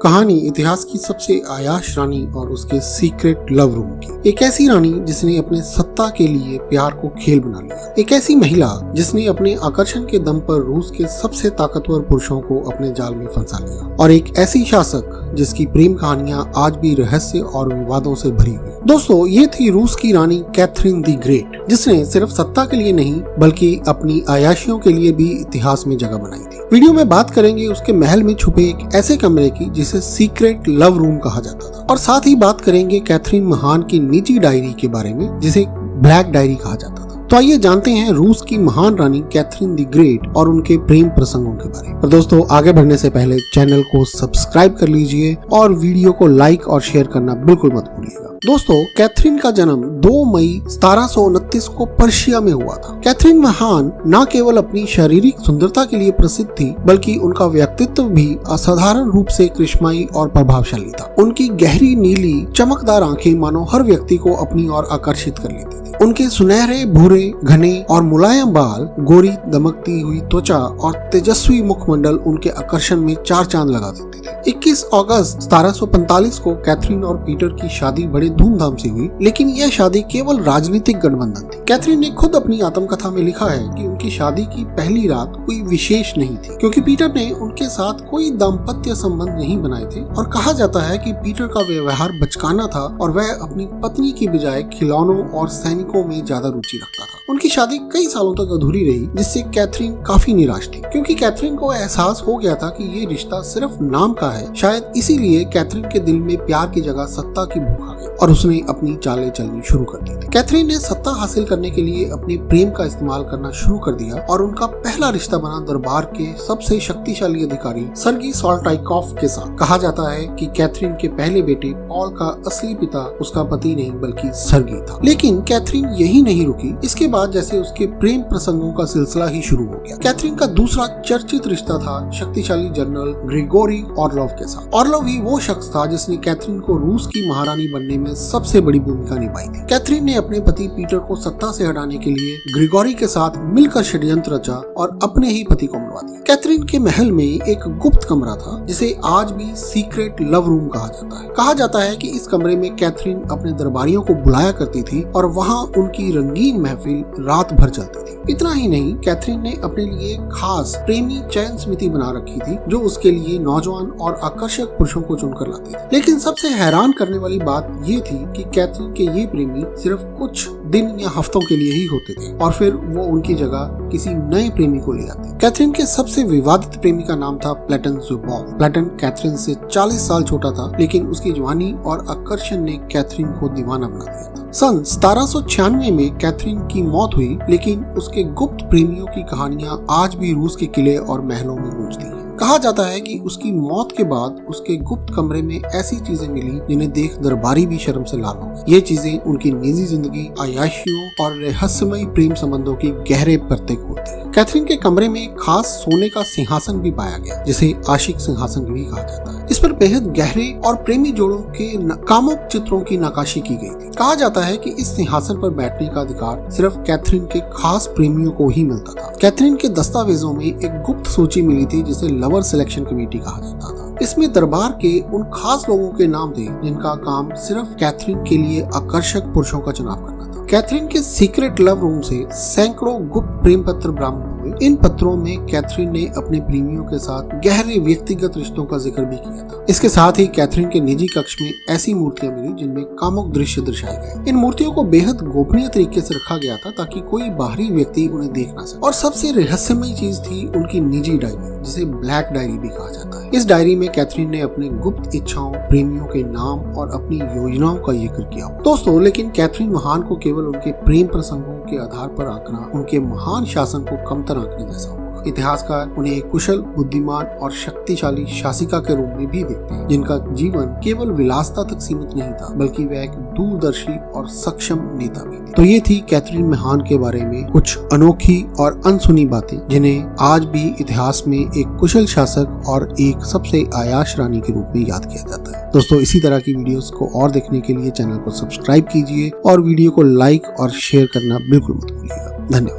कहानी इतिहास की सबसे आयाश रानी और उसके सीक्रेट लव रूम की। एक ऐसी रानी जिसने अपने सत्ता के लिए प्यार को खेल बना लिया। एक ऐसी महिला जिसने अपने आकर्षण के दम पर रूस के सबसे ताकतवर पुरुषों को अपने जाल में फंसा लिया। और एक ऐसी शासक जिसकी प्रेम कहानियां आज भी रहस्य और विवादों से भरी हुई। दोस्तों, ये थी रूस की रानी कैथरीन द ग्रेट, जिसने सिर्फ सत्ता के लिए नहीं बल्कि अपनी आयाशियों के लिए भी इतिहास में जगह बनाई थी। वीडियो में बात करेंगे उसके महल में छुपे एक ऐसे कमरे की जिसे सीक्रेट लव रूम कहा जाता था, और साथ ही बात करेंगे कैथरीन महान की निजी डायरी के बारे में जिसे ब्लैक डायरी कहा जाता था। तो आइए जानते हैं रूस की महान रानी कैथरीन द ग्रेट और उनके प्रेम प्रसंगों के बारे में। और दोस्तों, आगे बढ़ने से पहले चैनल को सब्सक्राइब कर लीजिए और वीडियो को लाइक और शेयर करना बिल्कुल मत भूलिएगा। दोस्तों, कैथरीन का जन्म 2 मई 1729 को पर्शिया में हुआ था। कैथरीन महान न केवल अपनी शारीरिक सुंदरता के लिए प्रसिद्ध थी, बल्कि उनका व्यक्तित्व भी असाधारण रूप से करिश्माई और प्रभावशाली था। उनकी गहरी नीली चमकदार आंखें मानो हर व्यक्ति को अपनी ओर आकर्षित कर लेती थी। उनके सुनहरे, भूरे, घने और मुलायम बाल, गोरी दमकती हुई त्वचा और तेजस्वी मुखमंडल उनके आकर्षण में 4 चांद लगा देते थे। 21 अगस्त 1745 को कैथरीन और पीटर की शादी बड़े धूमधाम से हुई, लेकिन यह शादी केवल राजनीतिक गठबंधन थी। कैथरीन ने खुद अपनी आत्मकथा में लिखा है कि उनकी शादी की पहली रात कोई विशेष नहीं थी, क्योंकि पीटर ने उनके साथ कोई दाम्पत्य संबंध नहीं बनाए थे। और कहा जाता है कि पीटर का व्यवहार बचकाना था और वह अपनी पत्नी की बजाय खिलौनों और सैनिकों में ज्यादा रुचि रखता था। उनकी शादी कई सालों तक अधूरी रही, जिससे कैथरीन काफी निराश थी, क्योंकि कैथरीन को एहसास हो गया था कि ये रिश्ता सिर्फ नाम का है। शायद इसीलिए कैथरीन के दिल में प्यार की जगह सत्ता की भूख आ गई और उसने अपनी चालें चलनी शुरू कर दी थी। कैथरीन ने सत्ता हासिल करने के लिए अपने प्रेम का इस्तेमाल करना शुरू कर दिया और उनका पहला रिश्ता बना दरबार के सबसे शक्तिशाली अधिकारी सर्गी सॉल्टाइकोफ के साथ। कहा जाता है कि कैथरीन के पहले बेटे पॉल का असली पिता उसका पति नहीं बल्कि सर्गी था। लेकिन कैथरीन यही नहीं रुकी। इसके बाद जैसे उसके प्रेम प्रसंगों का सिलसिला ही शुरू हो गया। कैथरीन का दूसरा चर्चित रिश्ता था शक्तिशाली जनरल ग्रिगोरी ऑर्लोव के साथ। ऑर्लोव ही वो शख्स था जिसने कैथरीन को रूस की महारानी बनने में सबसे बड़ी भूमिका निभाई थी। कैथरीन ने अपने पति पीटर को सत्ता से हटाने के लिए ग्रिगोरी के साथ मिलकर षड्यंत्र रचा और अपने ही पति को मरवा दिया। कैथरीन के महल में एक गुप्त कमरा था जिसे आज भी सीक्रेट लव रूम कहा जाता है। कहा जाता है कि इस कमरे में कैथरीन अपने दरबारियों को बुलाया करती थी और वहाँ उनकी रंगीन महफिल रात भर चलती थी। इतना ही नहीं, कैथरीन ने अपने लिए खास प्रेमी चयन समिति बना रखी थी जो उसके लिए नौजवान और आकर्षक पुरुषों को चुनकर लाती थी। लेकिन सबसे हैरान करने वाली बात ये थी कि कैथरीन के ये प्रेमी सिर्फ कुछ दिन या हफ्तों के लिए ही होते थे और फिर वो उनकी जगह किसी नए प्रेमी को ले आते। कैथरीन के सबसे विवादित प्रेमी का नाम था प्लेटन ज़ुबॉव। प्लेटन कैथरीन से 40 साल छोटा था, लेकिन उसकी जवानी और आकर्षण ने कैथरीन को दीवाना बना दिया था। सन 1796 में कैथरीन की मौत हुई, लेकिन उसके गुप्त प्रेमियों की कहानियां आज भी रूस के किले और महलों में गूंजती हैं। कहा जाता है कि उसकी मौत के बाद उसके गुप्त कमरे में ऐसी चीजें मिली जिन्हें देख दरबारी भी शर्म से लाल हो गए। ये चीजें उनकी निजी जिंदगी, आयाशियों और रहस्यमयी प्रेम संबंधों की गहरे परतें खोलती हैं। कैथरीन के कमरे में एक खास सोने का सिंहासन भी पाया गया, जिसे आशिक सिंहासन भी कहा जाता है। इस पर बेहद गहरे और प्रेमी जोड़ों के कामुक चित्रों की नक्काशी की गई थी। कहा जाता है कि इस सिंहासन पर बैठने का अधिकार सिर्फ कैथरीन के खास प्रेमियों को ही मिलता था। कैथरीन के दस्तावेजों में एक गुप्त सूची मिली थी जिसे लवर सिलेक्शन कमेटी कहा जाता था। इसमें दरबार के उन खास लोगों के नाम थे जिनका काम सिर्फ कैथरीन के लिए आकर्षक पुरुषों का चुनाव करना था। कैथरीन के सीक्रेट लव रूम से सैकड़ों गुप्त प्रेम पत्र बरामद हुए। इन पत्रों में कैथरीन ने अपने प्रेमियों के साथ गहरे व्यक्तिगत रिश्तों का जिक्र भी किया था। इसके साथ ही कैथरीन के निजी कक्ष में ऐसी मूर्तियां मिली जिनमें कामुक दृश्य दर्शाए गए। इन मूर्तियों को बेहद गोपनीय तरीके से रखा गया था ताकि कोई बाहरी व्यक्ति उन्हें देख ना सके। और सबसे रहस्यमयी चीज थी उनकी निजी डायरी, जिसे ब्लैक डायरी भी कहा जाता है। इस डायरी में कैथरीन ने अपने गुप्त इच्छाओं, प्रेमियों के नाम और अपनी योजनाओं का जिक्र किया। दोस्तों, लेकिन कैथरीन महान को केवल उनके प्रेम प्रसंगों के आधार पर आंकना उनके महान शासन को कमतर आंकने जैसा होगा। इतिहासकार उन्हें एक कुशल, बुद्धिमान और शक्तिशाली शासिका के रूप में भी देखते हैं, जिनका जीवन केवल विलासता तक सीमित नहीं था, बल्कि वह एक दूरदर्शी और सक्षम नेता भी थी। तो ये थी कैथरीन महान के बारे में कुछ अनोखी और अनसुनी बातें, जिन्हें आज भी इतिहास में एक कुशल शासक और एक सबसे आयाश रानी के रूप में याद किया जाता है। दोस्तों, इसी तरह की वीडियोस को और देखने के लिए चैनल को सब्सक्राइब कीजिए और वीडियो को लाइक और शेयर करना बिल्कुल मत भूलिएगा। धन्यवाद।